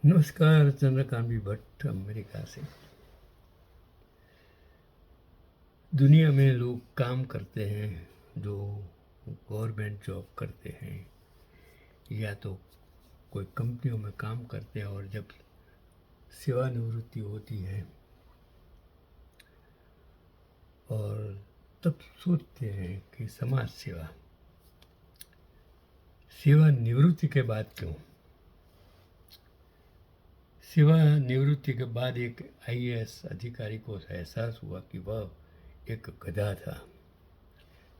नमस्कार, चंद्रकांत भट्ट अमेरिका से। दुनिया में लोग काम करते हैं जो गवर्नमेंट जॉब करते हैं या तो कोई कंपनियों में काम करते हैं, और जब सेवानिवृत्ति होती है और तब सोचते हैं कि समाज सेवा, सेवानिवृत्ति के बाद क्यों। सेवानिवृत्ति के बाद एक आईएएस अधिकारी को एहसास हुआ कि वह एक गधा था।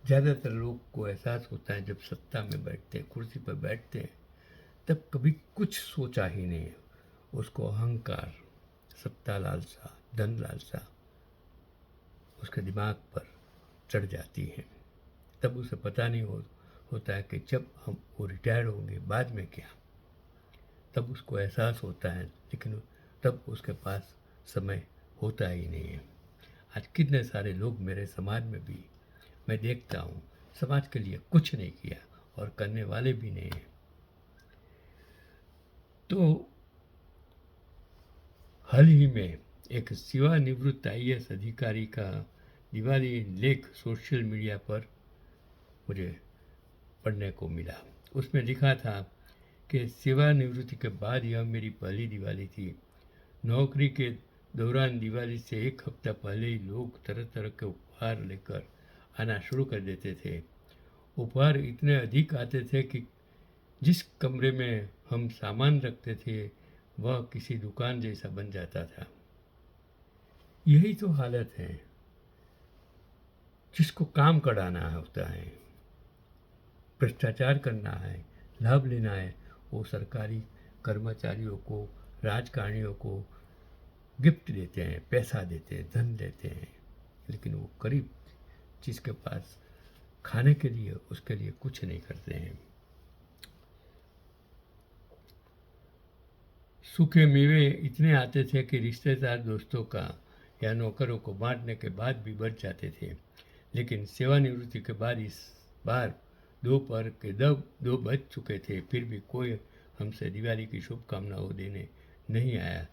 ज़्यादातर लोग को एहसास होता है जब सत्ता में बैठते हैं, कुर्सी पर बैठते हैं, तब कभी कुछ सोचा ही नहीं। उसको अहंकार, सत्ता लालसा, धन लालसा उसके दिमाग पर चढ़ जाती है। तब उसे पता नहीं होता है कि जब हम वो रिटायर्ड होंगे बाद में क्या। तब उसको एहसास होता है, लेकिन तब उसके पास समय होता ही नहीं है। आज कितने सारे लोग मेरे समाज में भी मैं देखता हूँ, समाज के लिए कुछ नहीं किया और करने वाले भी नहीं हैं। तो हाल ही में एक सेवानिवृत्त आईएएस अधिकारी का दिवाली लेख सोशल मीडिया पर मुझे पढ़ने को मिला। उसमें लिखा था कि सेवानिवृत्ति के बाद यह मेरी पहली दिवाली थी। नौकरी के दौरान दिवाली से एक हफ्ता पहले ही लोग तरह तरह के उपहार लेकर आना शुरू कर देते थे। उपहार इतने अधिक आते थे कि जिस कमरे में हम सामान रखते थे वह किसी दुकान जैसा बन जाता था। यही तो हालत है। जिसको काम कराना होता है, भ्रष्टाचार करना है, लाभ लेना है, वो सरकारी कर्मचारियों को, राजकारणियों को गिफ्ट देते हैं, पैसा देते हैं, धन देते हैं, लेकिन वो गरीब जिसके पास खाने के लिए, उसके लिए कुछ नहीं करते हैं। सूखे मेवे इतने आते थे कि रिश्तेदार दोस्तों का या नौकरों को बांटने के बाद भी बच जाते थे। लेकिन सेवानिवृत्ति के बाद इस बार दोपहर के 2 बज चुके थे, फिर भी कोई हमसे दिवाली की शुभकामनाओं देने नहीं आया।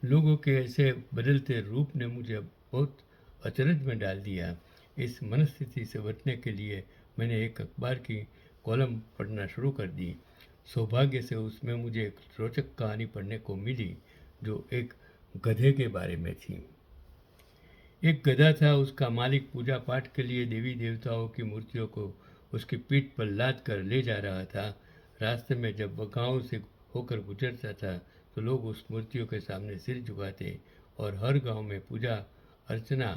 लोगों के ऐसे बदलते रूप ने मुझे बहुत अचरज में डाल दिया। इस मनस्थिति से बचने के लिए मैंने एक अखबार की कॉलम पढ़ना शुरू कर दी। सौभाग्य से उसमें मुझे एक रोचक कहानी पढ़ने को मिली जो एक गधे के बारे में थी। एक गधा था, उसका मालिक पूजा पाठ के लिए देवी देवताओं की मूर्तियों को उसकी पीठ पर लाद कर ले जा रहा था। रास्ते में जब वह गाँव से होकर गुजरता था तो लोग उस मूर्तियों के सामने सिर झुकाते और हर गांव में पूजा अर्चना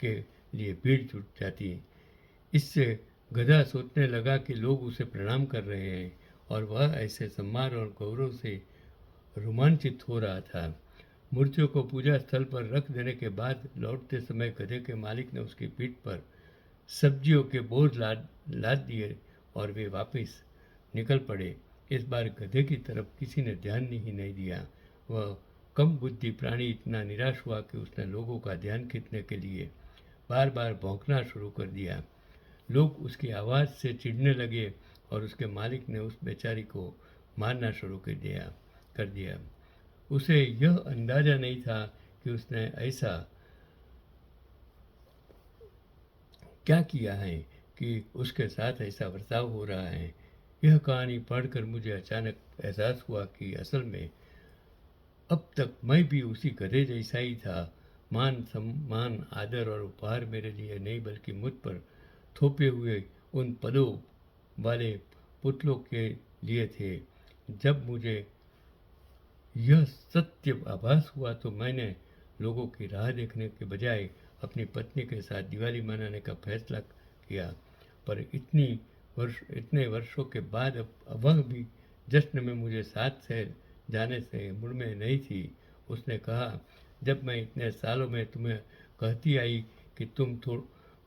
के लिए भीड़ जुट जाती। इससे गधा सोचने लगा कि लोग उसे प्रणाम कर रहे हैं और वह ऐसे सम्मान और गौरव से रोमांचित हो रहा था। मूर्तियों को पूजा स्थल पर रख देने के बाद लौटते समय गधे के मालिक ने उसकी पीठ पर सब्जियों के बोझ लाद लाद दिए और वे वापस निकल पड़े। इस बार गधे की तरफ किसी ने ध्यान ही नहीं दिया। वह कम बुद्धि प्राणी इतना निराश हुआ कि उसने लोगों का ध्यान खींचने के लिए बार बार भौंकना शुरू कर दिया। लोग उसकी आवाज़ से चिढ़ने लगे और उसके मालिक ने उस बेचारी को मारना शुरू कर दिया। उसे यह अंदाज़ा नहीं था कि उसने ऐसा क्या किया है कि उसके साथ ऐसा बर्ताव हो रहा है। यह कहानी पढ़कर मुझे अचानक एहसास हुआ कि असल में अब तक मैं भी उसी गधे जैसा ही था। मान सम्मान, आदर और उपहार मेरे लिए नहीं बल्कि मुझ पर थोपे हुए उन पदों वाले पुतलों के लिए थे। जब मुझे यह सत्य आभास हुआ तो मैंने लोगों की राह देखने के बजाय अपनी पत्नी के साथ दिवाली मनाने का फैसला किया। पर इतने वर्षों के बाद अब वह भी जश्न में मुझे साथ से जाने से मुड़ में नहीं थी। उसने कहा, जब मैं इतने सालों में तुम्हें कहती आई कि तुम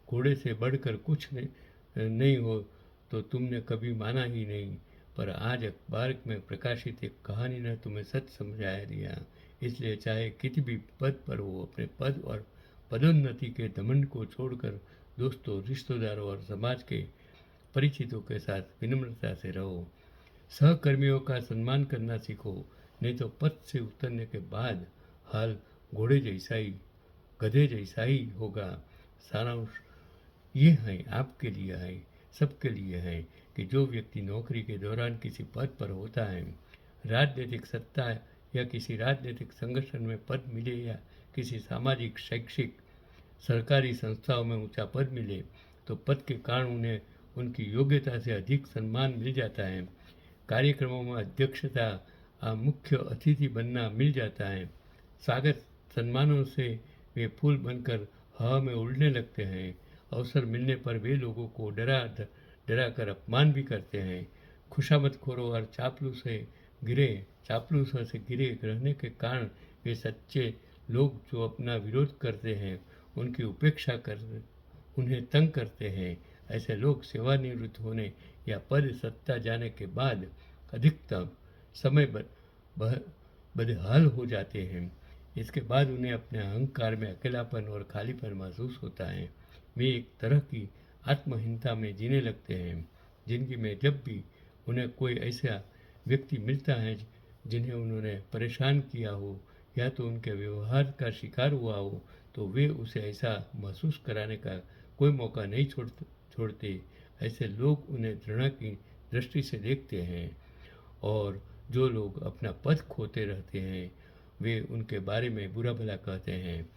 घोड़े से बढ़कर कुछ नहीं हो, तो तुमने कभी माना ही नहीं। पर आज अखबार में प्रकाशित एक कहानी ने तुम्हें सच समझाया दिया। इसलिए चाहे किसी भी पद पर हो, अपने पद और पदोन्नति के घमंड को छोड़कर दोस्तों, रिश्तेदारों और समाज के परिचितों के साथ विनम्रता से रहो। सहकर्मियों का सम्मान करना सीखो, नहीं तो पद से उतरने के बाद हाल घोड़े जैसा ही, गधे जैसा ही होगा। सारांश ये है, आपके लिए है, सबके लिए है कि जो व्यक्ति नौकरी के दौरान किसी पद पर होता है, राजनीतिक सत्ता या किसी राजनीतिक संगठन में पद मिले या किसी सामाजिक, शैक्षिक, सरकारी संस्थाओं में ऊंचा पद मिले, तो पद के कारण उन्हें उनकी योग्यता से अधिक सम्मान मिल जाता है। कार्यक्रमों में अध्यक्षता, मुख्य अतिथि बनना मिल जाता है। स्वागत सम्मानों से वे फूल बनकर हवा में उड़ने लगते हैं। अवसर मिलने पर वे लोगों को डरा कर अपमान भी करते हैं। खुशामदखोरों और चापलूसों से घिरे रहने के कारण वे सच्चे लोग जो अपना विरोध करते हैं उनकी उपेक्षा कर उन्हें तंग करते हैं। ऐसे लोग सेवानिवृत्त होने या पद सत्ता जाने के बाद अधिकतम समय बदहाल हो जाते हैं। इसके बाद उन्हें अपने अहंकार में अकेलापन और खालीपन महसूस होता है। वे एक तरह की आत्महीनता में जीने लगते हैं। जिंदगी में जब भी उन्हें कोई ऐसा व्यक्ति मिलता है जिन्हें उन्होंने परेशान किया हो या तो उनके व्यवहार का शिकार हुआ हो, तो वे उसे ऐसा महसूस कराने का कोई मौका नहीं छोड़ते। ऐसे लोग उन्हें घृणा की दृष्टि से देखते हैं और जो लोग अपना पद खोते रहते हैं वे उनके बारे में बुरा भला कहते हैं।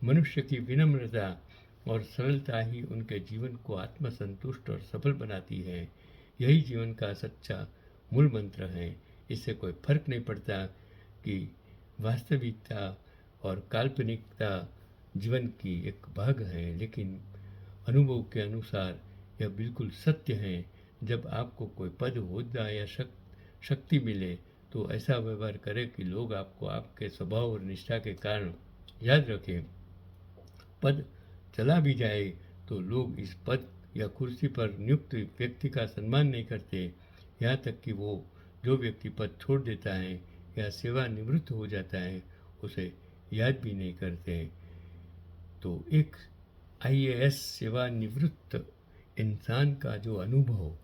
मनुष्य की विनम्रता और सरलता ही उनके जीवन को आत्मसंतुष्ट और सफल बनाती है। यही जीवन का सच्चा मूल मंत्र है। इससे कोई फर्क नहीं पड़ता कि वास्तविकता और काल्पनिकता जीवन की एक भाग है, लेकिन अनुभव के अनुसार यह बिल्कुल सत्य है। जब आपको कोई पद, होद्दा या शक्ति मिले तो ऐसा व्यवहार करें कि लोग आपको आपके स्वभाव और निष्ठा के कारण याद रखें। पद चला भी जाए तो लोग इस पद या कुर्सी पर नियुक्त व्यक्ति का सम्मान नहीं करते, यहाँ तक कि वो जो व्यक्ति पद छोड़ देता है या सेवानिवृत्त हो जाता है उसे याद भी नहीं करते। तो एक आईएएस सेवानिवृत्त इंसान का जो अनुभव,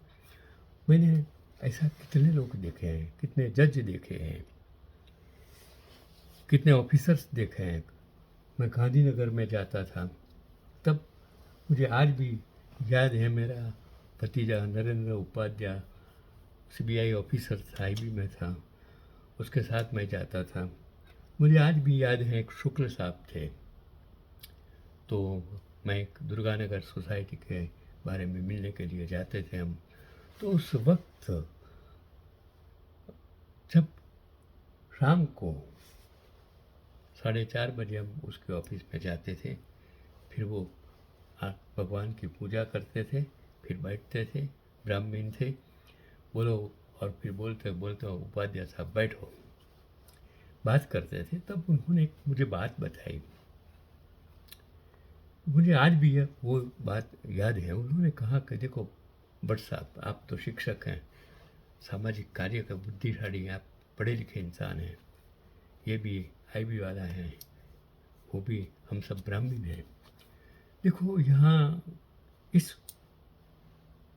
मैंने ऐसा कितने लोग देखे हैं, कितने जज देखे हैं, कितने ऑफिसर्स देखे हैं। मैं गांधीनगर में जाता था तब मुझे आज भी याद है, मेरा भतीजा नरेंद्र उपाध्याय सीबीआई ऑफिसर था, आईबी में था, उसके साथ मैं जाता था। मुझे आज भी याद है एक शुक्ल साहब थे, तो मैं एक दुर्गानगर सोसाइटी के बारे में मिलने के लिए जाते थे हम। तो उस वक्त जब शाम को 4:30 बजे हम उसके ऑफिस में जाते थे, फिर वो भगवान की पूजा करते थे, फिर बैठते थे, ब्राह्मण थे, बोलो, और फिर बोलते बोलते उपाध्याय साहब बैठो, बात करते थे। तब उन्होंने मुझे बात बताई, मुझे आज भी वो बात याद है। उन्होंने कहा कि देखो भट्ट साहब, आप तो शिक्षक हैं, सामाजिक कार्य का बुद्धिशाली हैं, आप पढ़े लिखे इंसान हैं, ये भी आईबी वाला है, वो भी, हम सब ब्राह्मण हैं। देखो यहाँ इस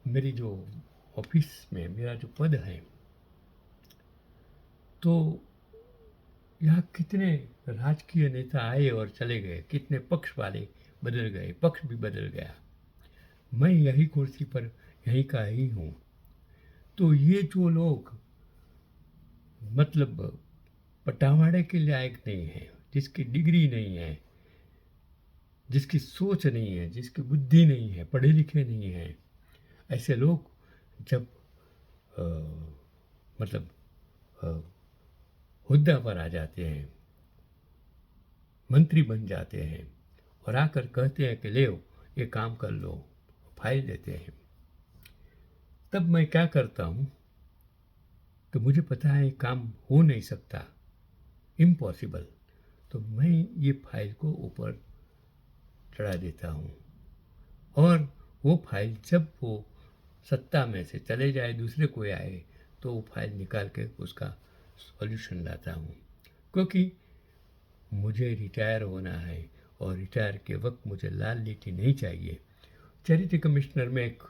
मेरी जो ऑफिस में मेरा जो पद है, तो यहाँ कितने राजकीय नेता आए और चले गए, कितने पक्ष वाले बदल गए, पक्ष भी बदल गया। मैं यही कुर्सी पर यहीं का ही हूँ। तो ये जो लोग मतलब पटावाड़े के लायक नहीं है, जिसकी डिग्री नहीं है, जिसकी सोच नहीं है, जिसकी बुद्धि नहीं है, पढ़े लिखे नहीं है, ऐसे लोग जब मतलब हुद्दा पर आ जाते हैं, मंत्री बन जाते हैं और आकर कहते हैं कि ले ये काम कर लो, फाइल देते हैं, तब मैं क्या करता हूँ कि मुझे पता है काम हो नहीं सकता, इम्पॉसिबल, तो मैं ये फाइल को ऊपर चढ़ा देता हूँ और वो फाइल जब वो सत्ता में से चले जाए, दूसरे कोई आए, तो वो फाइल निकाल के उसका सॉल्यूशन लाता हूँ। क्योंकि मुझे रिटायर होना है और रिटायर के वक्त मुझे लाल लीटी नहीं चाहिए। चैरिटी कमिश्नर में एक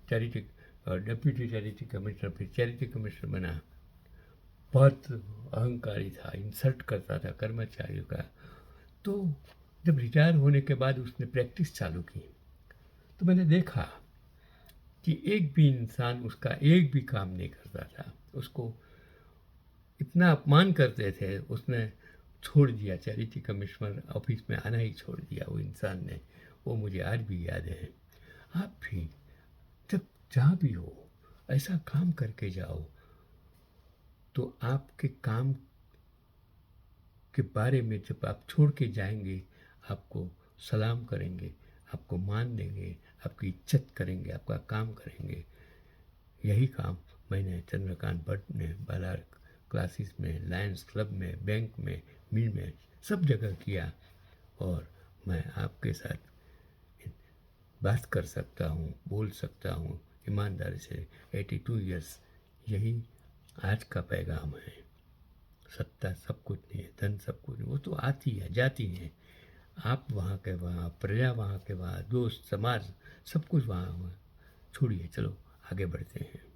चैरिटी और डिप्यूटी चैरिटी कमिश्नर, फिर चैरिटी कमिश्नर बना। बहुत अहंकारी था, इंसल्ट करता था कर्मचारियों का। तो जब रिटायर होने के बाद उसने प्रैक्टिस चालू की, तो मैंने देखा कि एक भी इंसान उसका एक भी काम नहीं करता था। उसको इतना अपमान करते थे, उसने छोड़ दिया, चैरिटी कमिश्नर ऑफिस में आना ही छोड़ दिया वो इंसान ने। वो मुझे आज भी याद है। आप भी जब जहाँ भी हो ऐसा काम करके जाओ, तो आपके काम के बारे में जब आप छोड़ के जाएंगे, आपको सलाम करेंगे, आपको मान देंगे, आपकी इज्जत करेंगे, आपका काम करेंगे। यही काम मैंने चंद्रकांत भट्ट ने बालार क्लासेस में, लायंस क्लब में, बैंक में, मिल में, सब जगह किया। और मैं आपके साथ बात कर सकता हूँ, बोल सकता हूँ ईमानदारी से। 82 इयर्स, यही आज का पैगाम है। सत्ता सब कुछ नहीं है, धन सब कुछ नहीं, वो तो आती है जाती है। आप वहाँ के वहाँ, प्रजा वहाँ के वहाँ, दोस्त समाज सब कुछ वहाँ। छोड़िए, चलो आगे बढ़ते हैं।